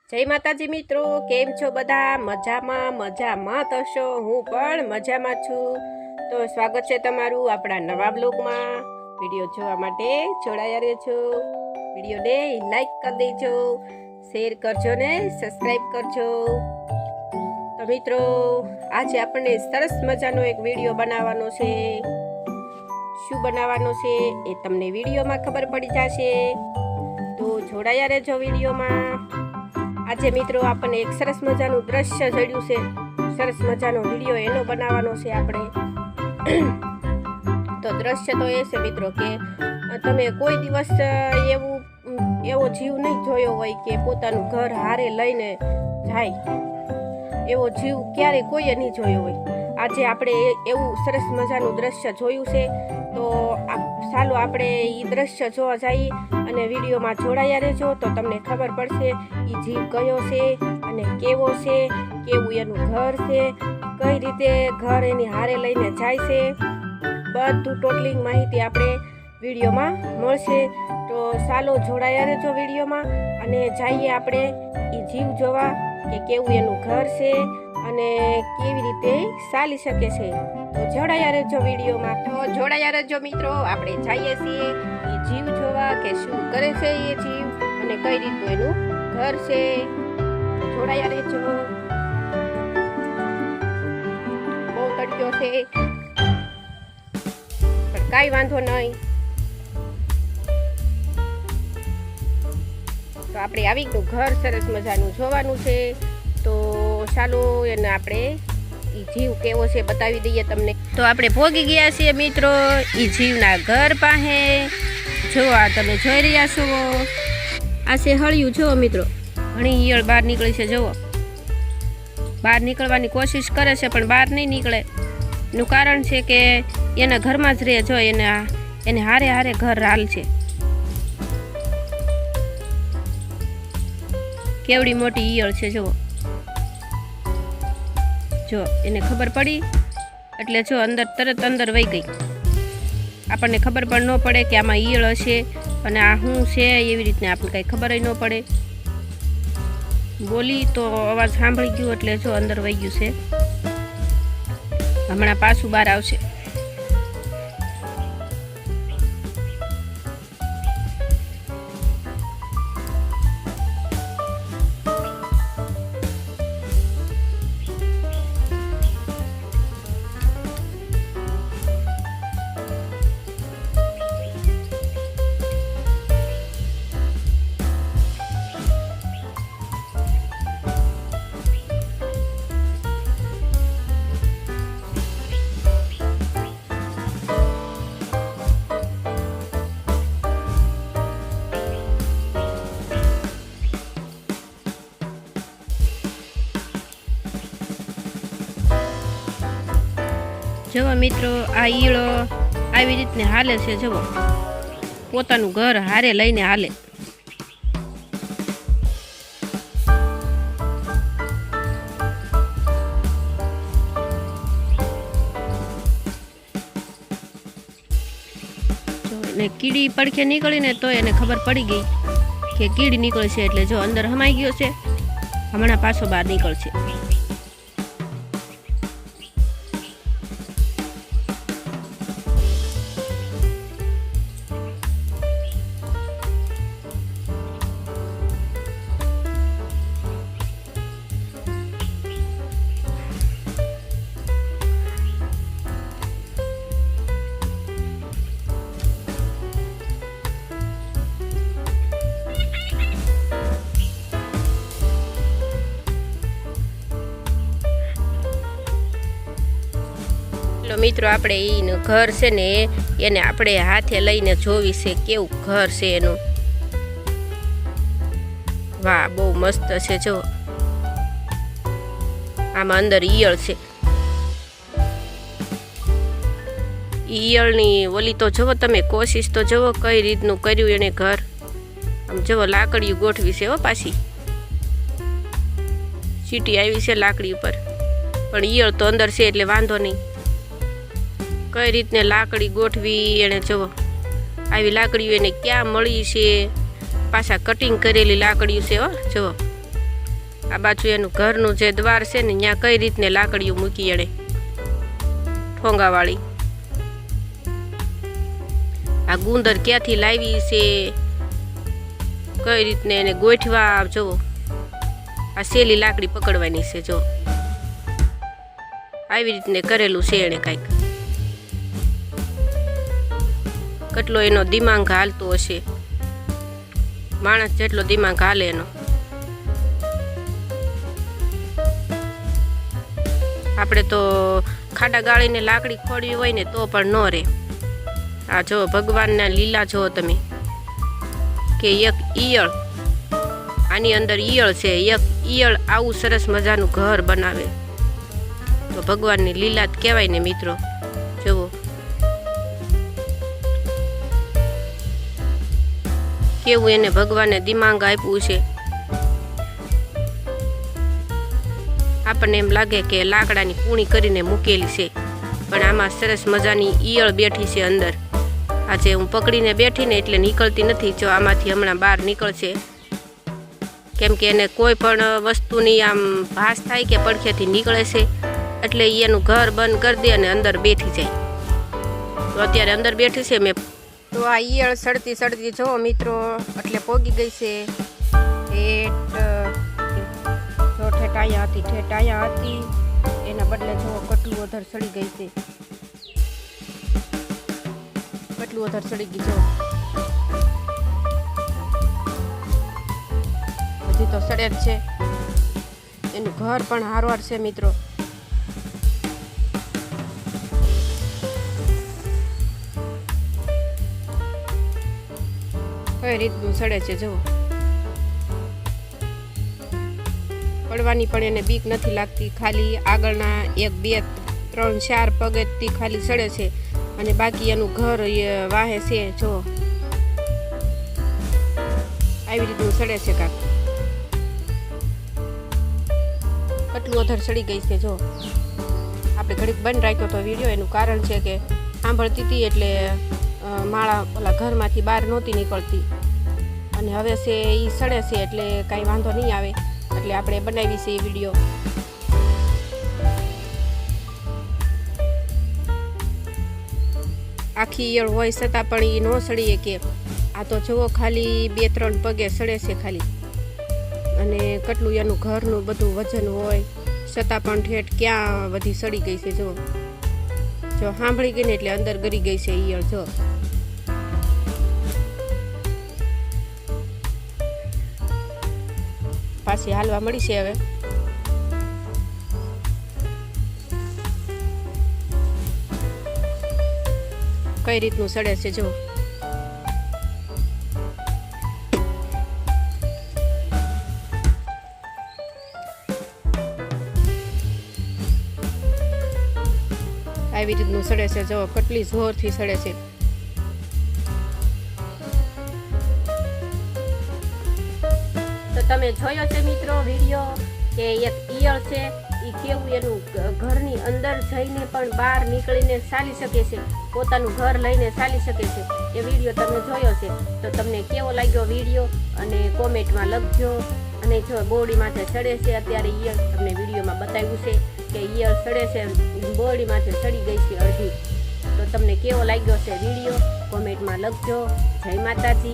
જય માતાજી મિત્રો, કેમ છો બધા? મજામાં થશો? હું પણ મજામાં છું. તો સ્વાગત છે તમારું આપણા નવા બ્લોગમાં. વિડીયો જોવા માટે જોડાયા રહેજો. વિડીયોને લાઈક કરી દેજો, શેર કરજો ને સબસ્ક્રાઈબ કરજો. તો મિત્રો, આજે આપણને સરસ મજાનો એક વિડીયો બનાવવાનો છે. શું બનાવવાનો છે એ તમને વિડીયોમાં ખબર પડી જશે. તો જોડાયા રહેજો વિડીયોમાં. આજે મિત્રો આપણને એક સરસ મજાનું દ્રશ્ય જડ્યું છે. સરસ મજાનો વિડીયો એનો બનાવવાનો છે આપણે. તો દ્રશ્ય તો એ છે મિત્રો કે તમે કોઈ દિવસ એવો જીવ નહીં જોયો હોય કે પોતાનું ઘર હારે લઈને જાય. એવો જીવ ક્યારે કોઈએ નહીં જોયો હોય. આજે આપણે એવું સરસ મજાનું દ્રશ્ય જોયું છે. તો ચાલો આપણે એ દ્રશ્ય જોવા જઈએ અને વિડીયોમાં જોડાયા રહેજો. તો તમને ખબર પડશે એ જીવ કયો છે અને કેવો છે, કેવું એનું ઘર છે, કઈ રીતે ઘર એની હારે લઈને જાય છે. બધું ટોટલિંગ માહિતી આપણે વિડીયોમાં મળશે. તો ચાલો જોડાયા રહેજો વિડીયોમાં અને જઈએ આપણે એ જીવ જોવા કે કેવું એનું ઘર છે અને કેવી રીતે ચાલી શકે છે. તો જોડાયા રહેજો વિડીયોમાં. તો જોડાયા રહેજો મિત્રો, આપણે જઈએ છીએ એ જીવ જોવા કે શું કરે છે એ જીવ અને કઈ રીતનું એનું ઘર છે. જોડાયા રહેજો. બહુ તડક્યો છે પણ કાંઈ વાંધો નહીં. તો આપણે આવી ગયું ઘર સરસ મજાનું જોવાનું છે. તો ચાલો એને આપણે એ જીવ કેવો છે બતાવી દઈએ તમને. તો આપણે ભોગી ગયા છીએ મિત્રો એ જીવના ઘર પાસે. જો આ તમે જોઈ રહ્યા છો, આ છે હળિયું. જુઓ મિત્રો, ઘણી ઈયળ બહાર નીકળી છે. જુઓ, બહાર નીકળવાની કોશિશ કરે છે પણ બહાર નહીં નીકળે. એનું કારણ છે કે એના ઘરમાં જ રહે. જો એને હારે હારે ઘર હાલ છે. કેવડી મોટી ઈયળ છે. જુઓ, જો એને ખબર પડી એટલે જો તરત અંદર વહી ગઈ. આપણને ખબર પણ ન પડે કે આમાં ઈયળ હશે અને આ શું છે એવી રીતને આપણને કંઈ ખબર ન પડે. બોલી તો અવાજ સાંભળી ગયો એટલે જો અંદર વહી ગયું છે. હમણાં પાછું બહાર આવશે. જુઓ મિત્રો, આ ઈયળો આવી રીતને હાલે છે. જુઓ, પોતાનું ઘર હારે લઈને હાલે. ને કીડી પડખે નીકળીને તો એને ખબર પડી ગઈ કે કીડી નીકળે છે એટલે જો અંદર હમાઈ ગયો છે. હમણાં પાછો બહાર નીકળશે. મિત્રો, આપણે એનું ઘર છે ને એને આપણે હાથે લઈને જોવી છે કેવું ઘર છે એનું. વાહ, બહુ મસ્ત છે. જો આમાં અંદર ઈયળ છે. ઈયળની ઓલી તો જુઓ તમે, કોશિશ તો જુઓ કઈ રીતનું કર્યું એને ઘર. આમ જુઓ, લાકડીયું ગોઠવી છે હો. પાછી ચીટી આવી છે લાકડી ઉપર પણ ઈયળ તો અંદર છે એટલે વાંધો નહીં. કઈ રીતને લાકડી ગોઠવી એને. જુઓ, આવી લાકડીઓ એને ક્યાં મળી છે. પાછા કટિંગ કરેલી લાકડીઓ છે હો. જુઓ, આ બાજુ એનું ઘરનું જે દ્વાર છે ને ત્યાં કઈ રીતને લાકડીઓ મૂકી એણે ઠોંગાવાળી. આ ગુંદર ક્યાંથી લાવી છે, કઈ રીતને એને ગોઠવા. જુઓ આ સેલી લાકડી પકડવાની છે. જો આવી રીતને કરેલું છે એણે કાંઈક. કેટલો એનો દિમાગ હાલતો હશે, માણસ જેટલો દિમાગ હાલે એનો. આપણે તો ખાડા ગાળીને લાકડી ખોડવી હોય ને તો પણ ન રહે. આ જો ભગવાનના લીલા જો તમે, કે એક ઈયળ, આની અંદર ઈયળ છે, એક ઈયળ આવું સરસ મજાનું ઘર બનાવે તો ભગવાનની લીલા જ કહેવાય ને મિત્રો. જુઓ કેવું એને ભગવાને દિમાગ આપ્યું છે. આપણને એમ લાગે કે લાકડાની કૂણી કરીને મૂકેલી છે, પણ આમાં સરસ મજાની ઈયળ બેઠી છે અંદર. આજે હું પકડીને બેઠી ને એટલે નીકળતી નથી. જો આમાંથી હમણાં બહાર નીકળશે, કેમ કે એને કોઈ પણ વસ્તુની આમ ભાસ થાય કે પડખેથી નીકળે છે એટલે એનું ઘર બંધ કરી દે અને અંદર બેઠી જાય. તો અત્યારે અંદર બેઠી છે મેં. તો આ ઈયળ સડતી સડતી જો મિત્રો એટલે પોગી ગઈ છે ઠેઠ અહીંયા હતી, ઠેઠ અહીંયા હતી. એના બદલે જો કેટલું વધારે સડી ગઈ છે, કેટલું વધારે સડી ગઈ. જો હજી તો સડે જ છે. એનું ઘર પણ હારવાર છે મિત્રો. કઈ રીતનું સડે છે જુઓ. પડવાની પણ એને બીક નથી લાગતી. ખાલી આગળના 1 2 3 4 પગેથી ખાલી સડે છે અને બાકી એનું ઘર વાહે છે. જો આવી રીતનું સડે છે કાંક. કેટલું વધારે સડી ગઈ છે. જો આપણે ઘડીક બંધ રાખ્યો તો વિડીયો, એનું કારણ છે કે સાંભળતી હતી એટલે માળા ઓલા ઘરમાંથી બહાર નહોતી નીકળતી અને હવે છે એ સડે છે એટલે કાંઈ વાંધો નહીં આવે એટલે આપણે બનાવી છે એ વિડીયો. આખી ઈયળ હોય છતાં પણ એ ન સડીએ કે. આ તો જુઓ ખાલી 2 3 પગે સડે છે ખાલી, અને કેટલું એનું ઘરનું બધું વજન હોય છતાં પણ ઠેઠ ક્યાં બધી સડી ગઈ છે. જો જો સાંભળી ગઈ ને એટલે અંદર ગરી ગઈ છે ઈયળ. જો પાછી હાલવા મળી છે હવે. કઈ રીતનું સડે છે જો. આવી રીતનું સડે છે જો. કેટલી જોરથી સડે છે. તો તમે જોયો છે મિત્રો વિડીયો કે એક ઈયળ છે એ કેવું એનું ઘરની અંદર જઈને પણ બહાર નીકળીને ચાલી શકે છે, પોતાનું ઘર લઈને ચાલી શકે છે. એ વિડીયો તમે જોયો છે તો તમને કેવો લાગ્યો વિડીયો અને કોમેન્ટમાં લખજો. અને જો બોડી માથે સડે છે અત્યારે ઈયળ, તમને વિડીયોમાં બતાવ્યું છે કે ઈયળ સડે છે, બોડી માથે સડી ગઈ છે અડધી. તો તમને કેવો લાગ્યો છે વિડીયો કોમેન્ટમાં લખજો. જય માતાજી.